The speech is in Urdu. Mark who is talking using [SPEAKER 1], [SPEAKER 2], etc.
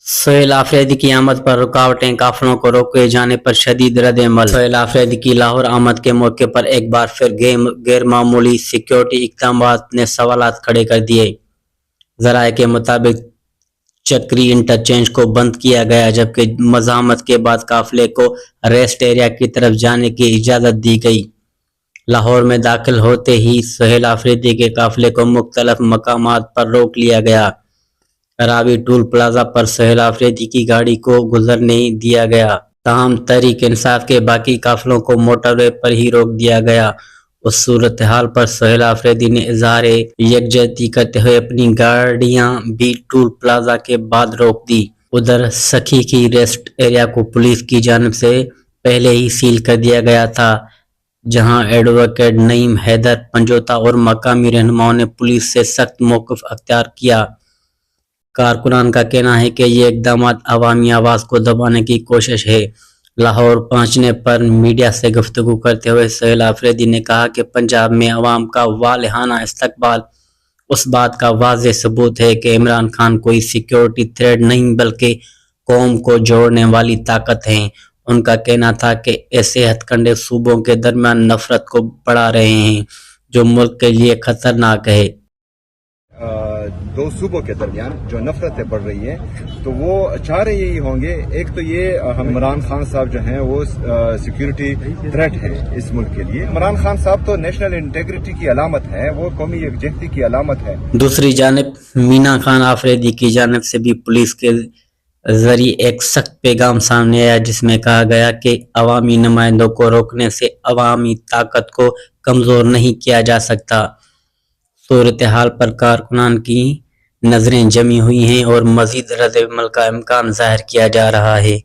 [SPEAKER 1] سہیل آفریدی کی آمد پر رکاوٹیں، قافلوں کو روکے جانے پر شدید رد عمل۔ سہیل آفریدی کی لاہور آمد کے موقع پر ایک بار پھر غیر معمولی سیکیورٹی اقدامات نے سوالات کھڑے کر دیے۔ ذرائع کے مطابق چکری انٹرچینج کو بند کیا گیا، جبکہ مزاحمت کے بعد قافلے کو ریسٹ ایریا کی طرف جانے کی اجازت دی گئی۔ لاہور میں داخل ہوتے ہی سہیل آفریدی کے قافلے کو مختلف مقامات پر روک لیا گیا۔ راوی ٹول پلازا پر سہیل آفریدی کی گاڑی کو گزر نہیں دیا گیا، تاہم تحریک انصاف کے باقی قافلوں کو موٹر وے پر ہی روک دیا گیا۔ اس صورتحال پر سہیل آفریدی نے اظہار یکجہتی کرتے ہوئے اپنی گاڑیاں بھی ٹول پلازا کے بعد روک دی۔ ادھر سکھی کی ریسٹ ایریا کو پولیس کی جانب سے پہلے ہی سیل کر دیا گیا تھا، جہاں ایڈوکیٹ نعیم حیدر پنجوتا اور مقامی رہنماؤں نے پولیس سے سخت موقف اختیار کیا۔ کارکنان کا کہنا ہے کہ یہ اقدامات عوامی آواز کو دبانے کی کوشش ہے۔ لاہور پہنچنے پر میڈیا سے گفتگو کرتے ہوئے سہیل آفریدی نے کہا کہ پنجاب میں عوام کا والہانہ استقبال اس بات کا واضح ثبوت ہے کہ عمران خان کوئی سیکیورٹی تھریٹ نہیں بلکہ قوم کو جوڑنے والی طاقت ہیں۔ ان کا کہنا تھا کہ ایسے ہتھ کنڈے صوبوں کے درمیان نفرت کو بڑھا رہے ہیں جو ملک کے لیے خطرناک ہے۔
[SPEAKER 2] دو صوبوں کے درمیان جو نفرتیں بڑھ رہی ہیں تو وہ چارے یہی ہوں گے۔ ایک تو یہ عمران خان صاحب جو ہیں وہ سیکیورٹی تھریٹ ہے اس ملک کے لیے۔ عمران خان صاحب تو نیشنل انٹیگریٹی کی علامت ہے، وہ قومی یکجہتی کی علامت ہے۔
[SPEAKER 1] دوسری جانب مینا خان آفریدی کی جانب سے بھی پولیس کے ذریعے ایک سخت پیغام سامنے آیا، جس میں کہا گیا کہ عوامی نمائندوں کو روکنے سے عوامی طاقت کو کمزور نہیں کیا جا سکتا۔ صورتحال پر کارکنان کی نظریں جمی ہوئی ہیں اور مزید رد عمل کا امکان ظاہر کیا جا رہا ہے۔